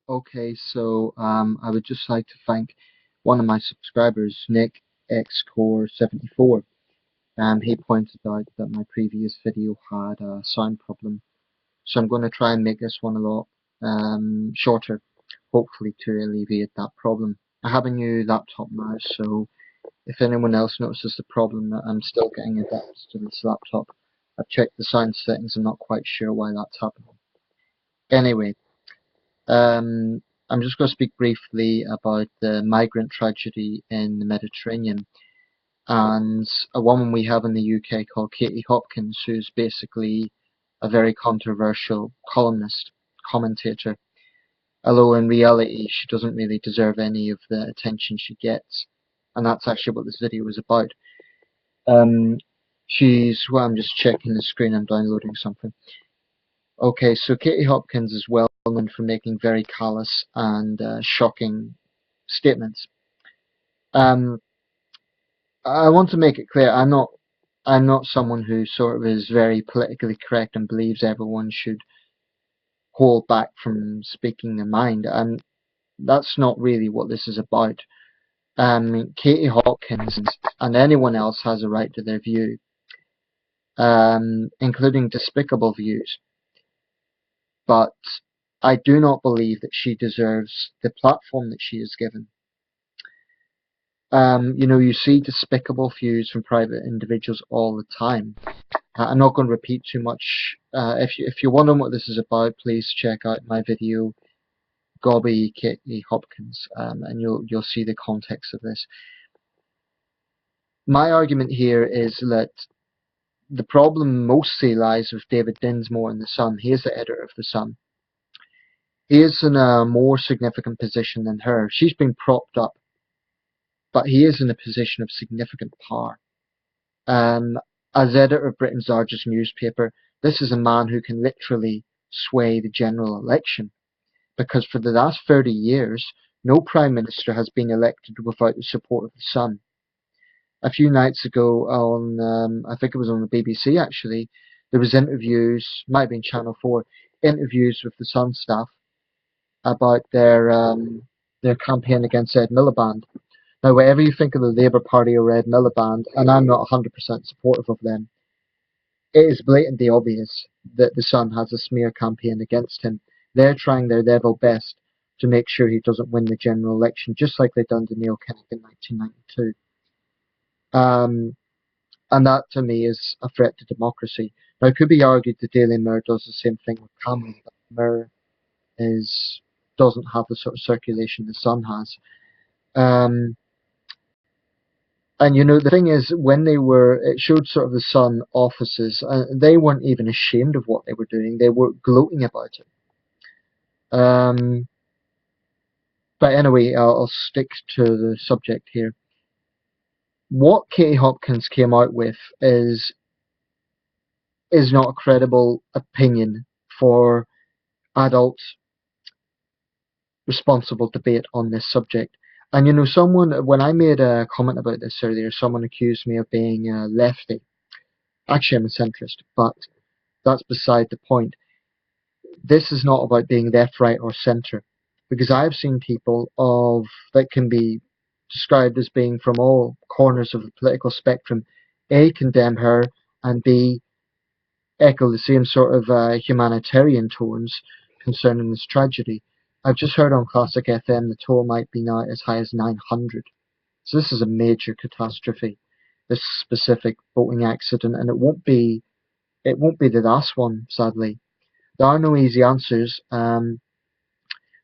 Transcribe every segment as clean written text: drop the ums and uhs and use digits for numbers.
Okay, so I would just like to thank one of my subscribers, Nick Xcore74. He pointed out that my previous video had a sound problem, so I'm going to try and make this one a lot shorter, hopefully to alleviate that problem. I have a new laptop now, so if anyone else notices the problem that I'm still getting adapted to this laptop, I've checked the sound settings. I'm not quite sure why that's happening. Anyway. Um, I'm just going to speak briefly about the migrant tragedy in the Mediterranean and a woman we have in the UK called Katie Hopkins, who's basically a very controversial columnist, commentator, although in reality she doesn't really deserve any of the attention she gets. And that's actually what this video is about. Um, well, I'm just checking the screen, I'm downloading something. Okay, so Katie Hopkins is well known for making very callous and shocking statements. Um, I want to make it clear, I'm not someone who sort of is very politically correct and believes everyone should hold back from speaking their mind. And that's not really what this is about. Katie Hopkins and anyone else has a right to their view, including despicable views. But I do not believe that she deserves the platform that she is given. You see despicable views from private individuals all the time. I'm not going to repeat too much. If you're wondering what this is about, please check out my video, Gobby Katie Hopkins, and you'll see the context of this. My argument here is that the problem mostly lies with David Dinsmore in the Sun. He is the editor of the Sun. He is in a more significant position than her. She's been propped up, but he is in a position of significant power. Um, as editor of Britain's largest newspaper, this is a man who can literally sway the general election, because for the last 30 years, no Prime Minister has been elected without the support of the Sun. A few nights ago I think it was on the BBC actually, there was interviews, might have been Channel 4, interviews with the Sun staff about their campaign against Ed Miliband. Now, whatever you think of the Labour Party or Ed Miliband, and I'm not 100% supportive of them, it is blatantly obvious that the Sun has a smear campaign against him. They're trying their level best to make sure he doesn't win the general election, just like they done to Neil Kinnock in 1992. And that, to me, is a threat to democracy. Now, it could be argued the Daily Mirror does the same thing with Cameron, but the Mirror doesn't have the sort of circulation the Sun has. Um, And the thing is, it showed sort of the Sun offices, they weren't even ashamed of what they were doing. They were gloating about it. But anyway, I'll stick to the subject here. What Katie Hopkins came out with is not a credible opinion for adult, responsible debate on this subject. And when I made a comment about this earlier, someone accused me of being a lefty. Actually, I'm a centrist, but that's beside the point. This is not about being left, right, or centre, because I've seen people that can be described as being from all corners of the political spectrum, A, condemn her, and B, echo the same sort of humanitarian tones concerning this tragedy. I've just heard on Classic FM the toll might be now as high as 900. So this is a major catastrophe, this specific boating accident, and it won't be the last one, sadly. There are no easy answers.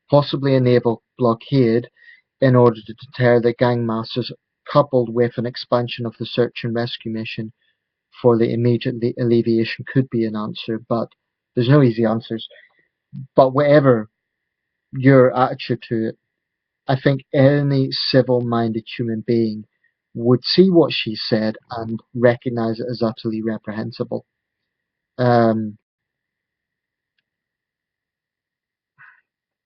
Possibly a naval blockade in order to deter the gangmasters, coupled with an expansion of the search and rescue mission for the immediate alleviation, could be an answer, but there's no easy answers. But whatever your attitude to it, I think any civil-minded human being would see what she said and recognize it as utterly reprehensible.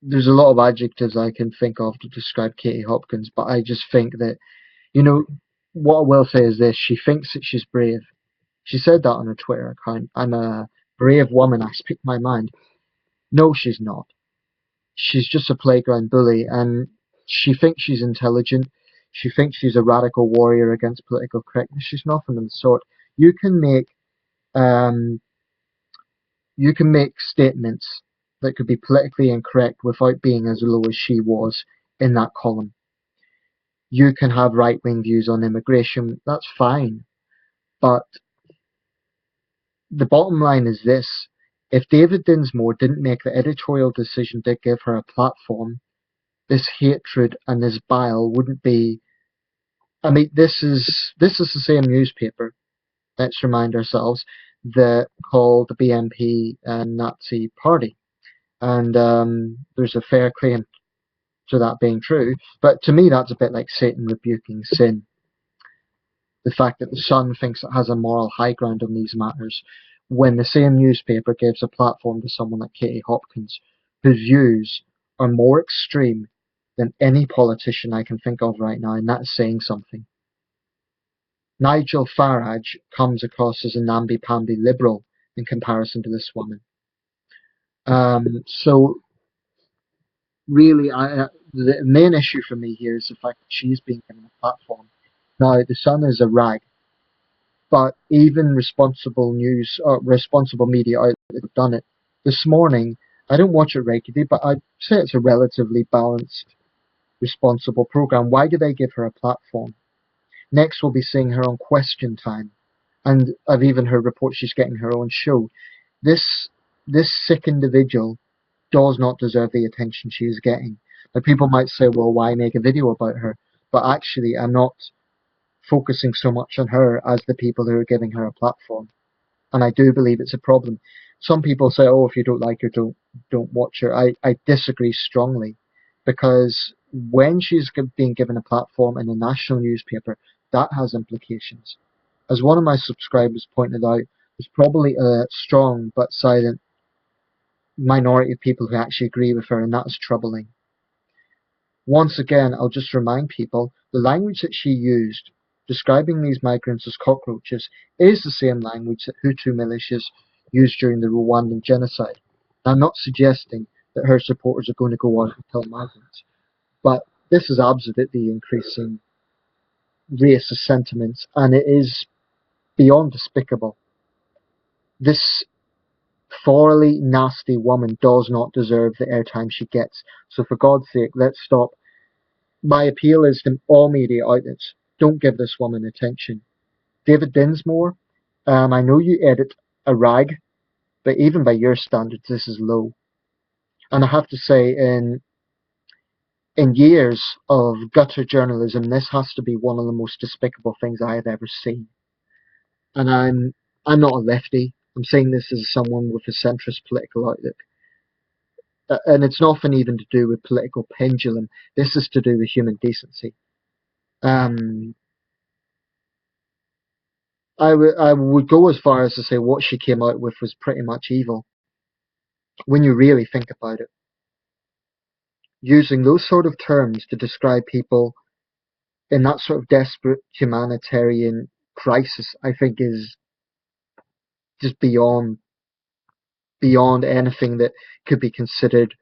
There's a lot of adjectives I can think of to describe Katie Hopkins, but I just think that, what I will say is this: she thinks that she's brave. She said that on her Twitter account. I'm a brave woman. I speak my mind. No, she's not. she's just a playground bully, and she thinks she's intelligent. She thinks she's a radical warrior against political correctness. She's nothing of the sort. You can make um, you can make statements that could be politically incorrect without being as low as she was in that column. You can have right-wing views on immigration. That's fine, but the bottom line is this: if David Dinsmore didn't make the editorial decision to give her a platform, this hatred and this bile wouldn't be. I mean, this is the same newspaper. Let's remind ourselves that called the BNP a Nazi party, and there's a fair claim to that being true. But to me, that's a bit like Satan rebuking sin. The fact that the Sun thinks it has a moral high ground on these matters, when the same newspaper gives a platform to someone like Katie Hopkins, whose views are more extreme than any politician I can think of right now, and that's saying something. Nigel Farage comes across as a namby-pamby liberal in comparison to this woman. So really, the main issue for me here is the fact that she's being given a platform. Now, the Sun is a rag, but even responsible news or responsible media outlets have done it. This morning, I don't watch it regularly, but I'd say it's a relatively balanced, responsible program. Why do they give her a platform? Next, we'll be seeing her on Question Time, and I've even heard reports she's getting her own show. This this sick individual does not deserve the attention she is getting. Now, people might say, well, why make a video about her? But actually, I'm not focusing so much on her as the people who are giving her a platform. And I do believe it's a problem. Some people say, oh, if you don't like her, don't watch her. I disagree strongly, because when she's being given a platform in a national newspaper, that has implications. As one of my subscribers pointed out, there's probably a strong but silent minority of people who actually agree with her, and that's troubling. Once again, I'll just remind people, the language that she used describing these migrants as cockroaches is the same language that Hutu militias used during the Rwandan genocide. I'm not suggesting that her supporters are going to go out and kill migrants, but this is absolutely increasing racist sentiments, and it is beyond despicable. This thoroughly nasty woman does not deserve the airtime she gets. So for God's sake, let's stop. My appeal is to all media outlets, don't give this woman attention. David Dinsmore, I know you edit a rag, but even by your standards, this is low. And I have to say, in years of gutter journalism, this has to be one of the most despicable things I have ever seen. And I'm not a lefty. I'm saying this as someone with a centrist political outlook. And it's nothing even to do with political pendulum. This is to do with human decency. Um, I would go as far as to say what she came out with was pretty much evil, when you really think about it. Using those sort of terms to describe people in that sort of desperate humanitarian crisis, I think is just beyond anything that could be considered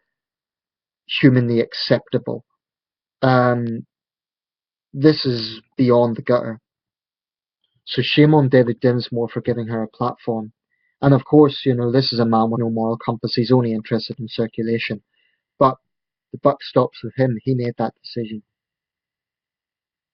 humanly acceptable. Um, this is beyond the gutter. So shame on David Dinsmore for giving her a platform. And of course, this is a man with no moral compass. He's only interested in circulation. But the buck stops with him. He made that decision.